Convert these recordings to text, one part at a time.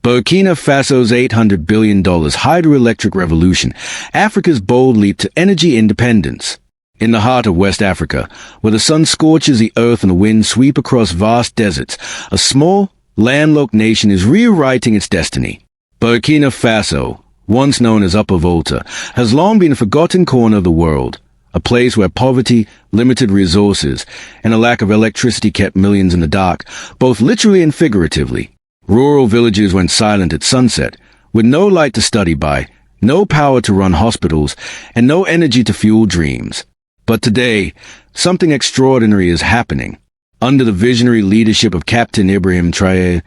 Burkina Faso's $800 billion hydroelectric revolution, Africa's bold leap to energy independence. In the heart of West Africa, where the sun scorches the earth and the winds sweep across vast deserts, a small, landlocked nation is rewriting its destiny. Burkina Faso, once known as Upper Volta, has long been a forgotten corner of the world, a place where poverty, limited resources, and a lack of electricity kept millions in the dark, both literally and figuratively. Rural villages went silent at sunset, with no light to study by, no power to run hospitals, and no energy to fuel dreams. But today, something extraordinary is happening. Under the visionary leadership of Captain Ibrahim Traoré,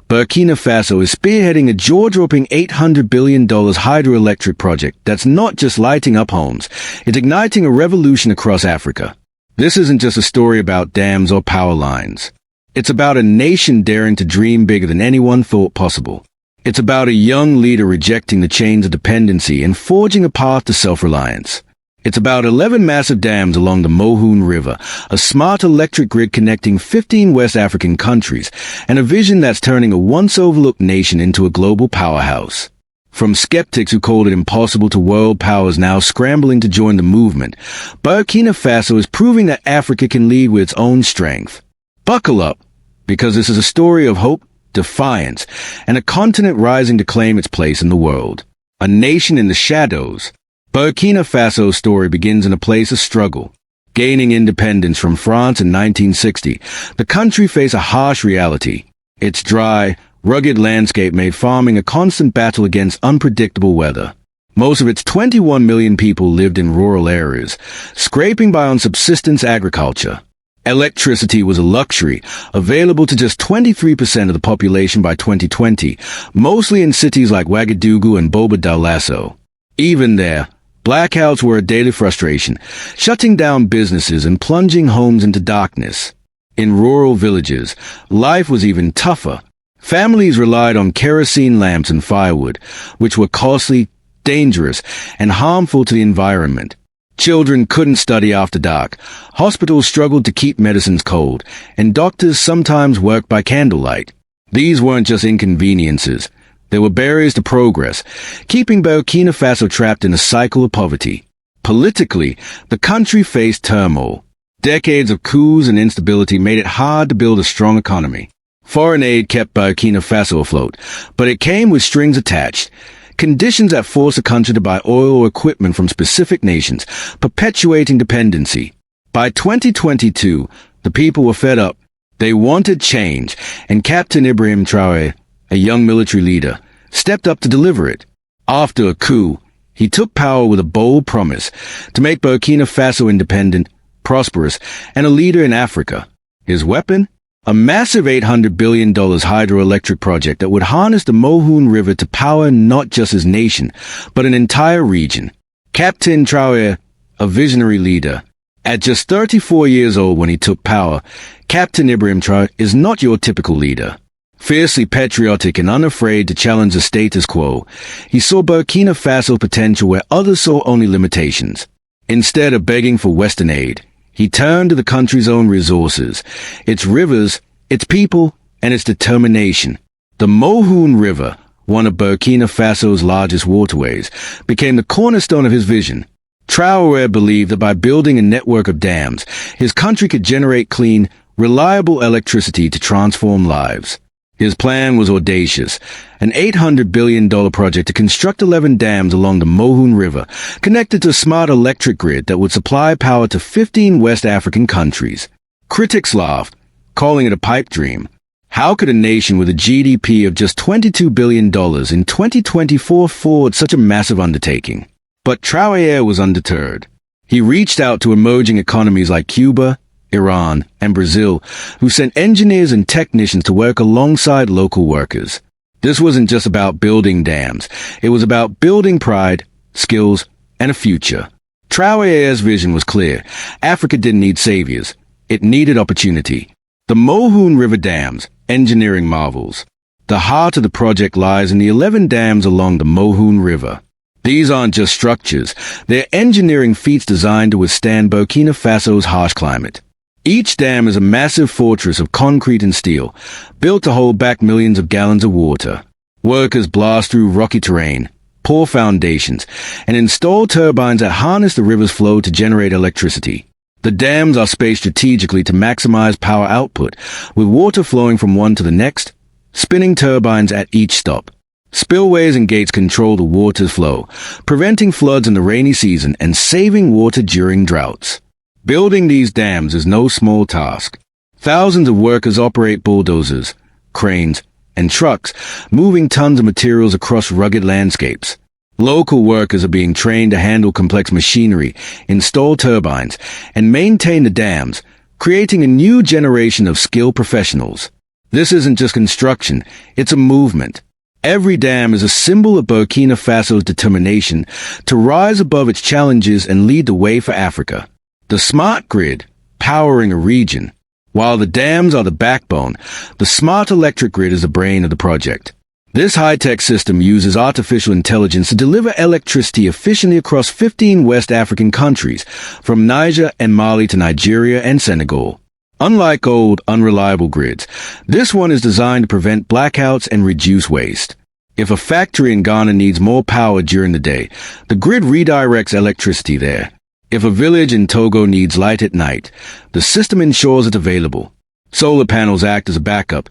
Burkina Faso is spearheading a jaw-dropping $800 billion hydroelectric project that's not just lighting up homes, it's igniting a revolution across Africa. This isn't just a story about dams or power lines. It's about a nation daring to dream bigger than anyone thought possible. It's about a young leader rejecting the chains of dependency and forging a path to self-reliance. It's about 11 massive dams along the Mohoun River, a smart electric grid connecting 15 West African countries, and a vision that's turning a once-overlooked nation into a global powerhouse. From skeptics who called it impossible to world powers now scrambling to join the movement, Burkina Faso is proving that Africa can lead with its own strength. Buckle up, because this is a story of hope, defiance, and a continent rising to claim its place in the world. A nation in the shadows. Burkina Faso's story begins in a place of struggle. Gaining independence from France in 1960, the country faced a harsh reality. Its dry, rugged landscape made farming a constant battle against unpredictable weather. Most of its 21 million people lived in rural areas, scraping by on subsistence agriculture. Electricity was a luxury, available to just 23% of the population by 2020, mostly in cities like Ouagadougou and Bobo Dioulasso. Even there, blackouts were a daily frustration, shutting down businesses and plunging homes into darkness. In rural villages, life was even tougher. Families relied on kerosene lamps and firewood, which were costly, dangerous, and harmful to the environment. Children couldn't study after dark, hospitals struggled to keep medicines cold, and doctors sometimes worked by candlelight. These weren't just inconveniences. They were barriers to progress, keeping Burkina Faso trapped in a cycle of poverty. Politically, the country faced turmoil. Decades of coups and instability made it hard to build a strong economy. Foreign aid kept Burkina Faso afloat, but it came with strings attached. Conditions that forced a country to buy oil or equipment from specific nations, perpetuating dependency. By 2022, the people were fed up. They wanted change, and Captain Ibrahim Traoré, a young military leader, stepped up to deliver it. After a coup, he took power with a bold promise to make Burkina Faso independent, prosperous, and a leader in Africa. His weapon? A massive $800 billion hydroelectric project that would harness the Mohoun River to power not just his nation, but an entire region. Captain Traoré, a visionary leader. At just 34 years old when he took power, Captain Ibrahim Traoré is not your typical leader. Fiercely patriotic and unafraid to challenge the status quo, he saw Burkina Faso potential where others saw only limitations. Instead of begging for Western aid, he turned to the country's own resources, its rivers, its people, and its determination. The Mohoun River, one of Burkina Faso's largest waterways, became the cornerstone of his vision. Traoré believed that by building a network of dams, his country could generate clean, reliable electricity to transform lives. His plan was audacious, an $800 billion project to construct 11 dams along the Mohoun River, connected to a smart electric grid that would supply power to 15 West African countries. Critics laughed, calling it a pipe dream. How could a nation with a GDP of just $22 billion in 2024 afford such a massive undertaking? But Traoré was undeterred. He reached out to emerging economies like Cuba, Iran, and Brazil, who sent engineers and technicians to work alongside local workers. This wasn't just about building dams. It was about building pride, skills, and a future. Traoré's vision was clear. Africa didn't need saviors. It needed opportunity. The Mohoun River dams, engineering marvels. The heart of the project lies in the 11 dams along the Mohoun River. These aren't just structures. They're engineering feats designed to withstand Burkina Faso's harsh climate. Each dam is a massive fortress of concrete and steel, built to hold back millions of gallons of water. Workers blast through rocky terrain, pour foundations, and install turbines that harness the river's flow to generate electricity. The dams are spaced strategically to maximize power output, with water flowing from one to the next, spinning turbines at each stop. Spillways and gates control the water's flow, preventing floods in the rainy season and saving water during droughts. Building these dams is no small task. Thousands of workers operate bulldozers, cranes, and trucks, moving tons of materials across rugged landscapes. Local workers are being trained to handle complex machinery, install turbines, and maintain the dams, creating a new generation of skilled professionals. This isn't just construction, it's a movement. Every dam is a symbol of Burkina Faso's determination to rise above its challenges and lead the way for Africa. The smart grid, powering a region. While the dams are the backbone, the smart electric grid is the brain of the project. This high-tech system uses artificial intelligence to deliver electricity efficiently across 15 West African countries, from Niger and Mali to Nigeria and Senegal. Unlike old, unreliable grids, this one is designed to prevent blackouts and reduce waste. If a factory in Ghana needs more power during the day, the grid redirects electricity there. If a village in Togo needs light at night, the system ensures it's available. Solar panels act as a backup,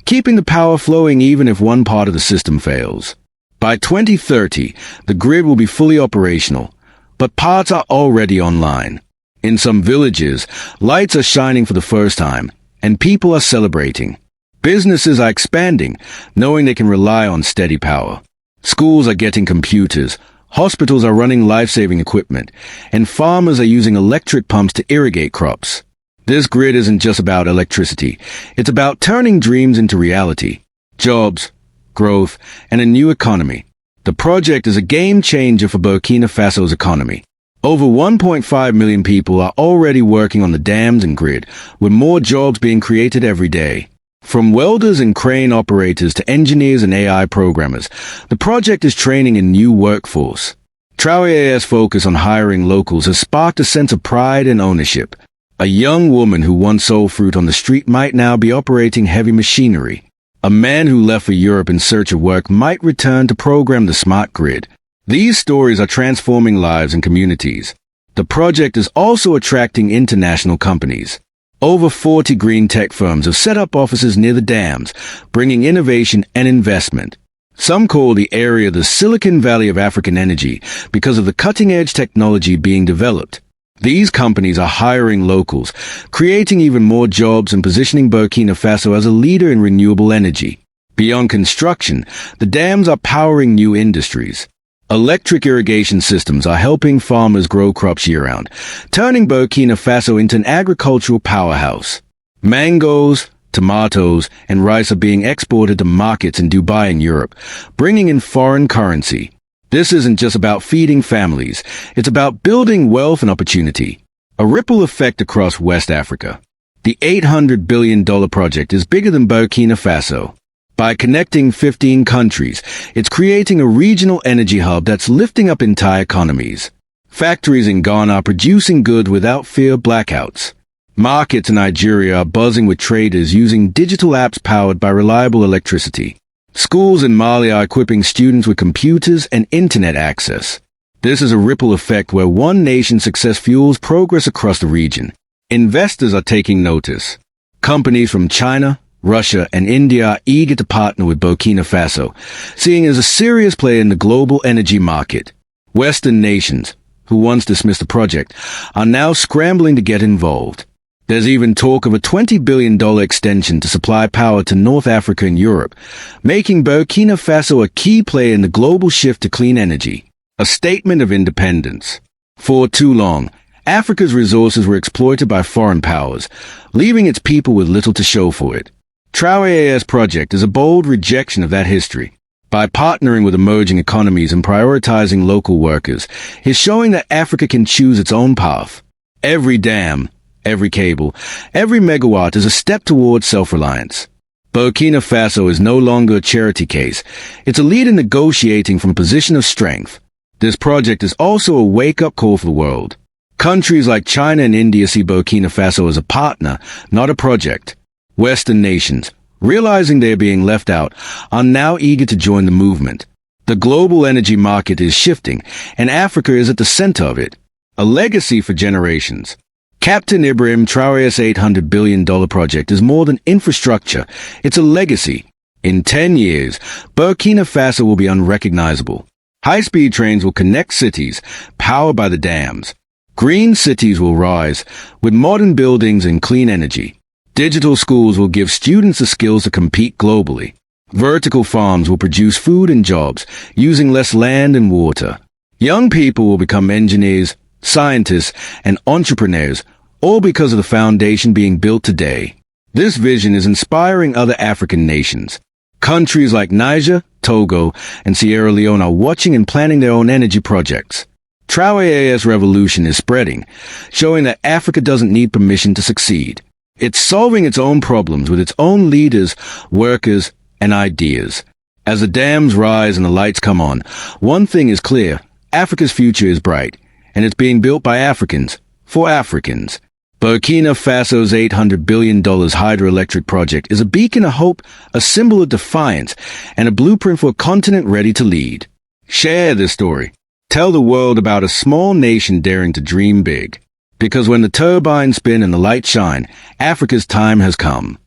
keeping the power flowing even if one part of the system fails. By 2030, the grid will be fully operational, but parts are already online. In some villages, lights are shining for the first time, and people are celebrating. Businesses are expanding, knowing they can rely on steady power. Schools are getting computers, hospitals are running life-saving equipment, and farmers are using electric pumps to irrigate crops. This grid isn't just about electricity, it's about turning dreams into reality. Jobs, growth, and a new economy. The project is a game changer for Burkina Faso's economy. Over 1.5 million people are already working on the dams and grid, with more jobs being created every day. From welders and crane operators to engineers and AI programmers, the project is training a new workforce. Traoré's focus on hiring locals has sparked a sense of pride and ownership. A young woman who once sold fruit on the street might now be operating heavy machinery. A man who left for Europe in search of work might return to program the smart grid. These stories are transforming lives and communities. The project is also attracting international companies. Over 40 green tech firms have set up offices near the dams, bringing innovation and investment. Some call the area the Silicon Valley of African energy because of the cutting-edge technology being developed. These companies are hiring locals, creating even more jobs and positioning Burkina Faso as a leader in renewable energy. Beyond construction, the dams are powering new industries. Electric irrigation systems are helping farmers grow crops year-round, turning Burkina Faso into an agricultural powerhouse. Mangoes, tomatoes, and rice are being exported to markets in Dubai and Europe, bringing in foreign currency. This isn't just about feeding families, it's about building wealth and opportunity. A ripple effect across West Africa. The $800 billion project is bigger than Burkina Faso. By connecting 15 countries, it's creating a regional energy hub that's lifting up entire economies. Factories in Ghana are producing goods without fear of blackouts. Markets in Nigeria are buzzing with traders using digital apps powered by reliable electricity. Schools in Mali are equipping students with computers and internet access. This is a ripple effect where one nation's success fuels progress across the region. Investors are taking notice. Companies from China, Russia, and India are eager to partner with Burkina Faso, seeing it as a serious player in the global energy market. Western nations, who once dismissed the project, are now scrambling to get involved. There's even talk of a $20 billion extension to supply power to North Africa and Europe, making Burkina Faso a key player in the global shift to clean energy. A statement of independence. For too long, Africa's resources were exploited by foreign powers, leaving its people with little to show for it. Traoré's project is a bold rejection of that history. By partnering with emerging economies and prioritizing local workers, he's showing that Africa can choose its own path. Every dam, every cable, every megawatt is a step towards self-reliance. Burkina Faso is no longer a charity case. It's a leader negotiating from a position of strength. This project is also a wake-up call for the world. Countries like China and India see Burkina Faso as a partner, not a project. Western nations, realizing they are being left out, are now eager to join the movement. The global energy market is shifting, and Africa is at the center of it. A legacy for generations. Captain Ibrahim Traoré's $800 billion project is more than infrastructure, it's a legacy. In 10 years, Burkina Faso will be unrecognizable. High-speed trains will connect cities, powered by the dams. Green cities will rise, with modern buildings and clean energy. Digital schools will give students the skills to compete globally. Vertical farms will produce food and jobs, using less land and water. Young people will become engineers, scientists, and entrepreneurs, all because of the foundation being built today. This vision is inspiring other African nations. Countries like Niger, Togo, and Sierra Leone are watching and planning their own energy projects. Traoré's revolution is spreading, showing that Africa doesn't need permission to succeed. It's solving its own problems with its own leaders, workers, and ideas. As the dams rise and the lights come on, one thing is clear: Africa's future is bright, and it's being built by Africans, for Africans. Burkina Faso's $800 billion hydroelectric project is a beacon of hope, a symbol of defiance, and a blueprint for a continent ready to lead. Share this story. Tell the world about a small nation daring to dream big. Because when the turbines spin and the lights shine, Africa's time has come.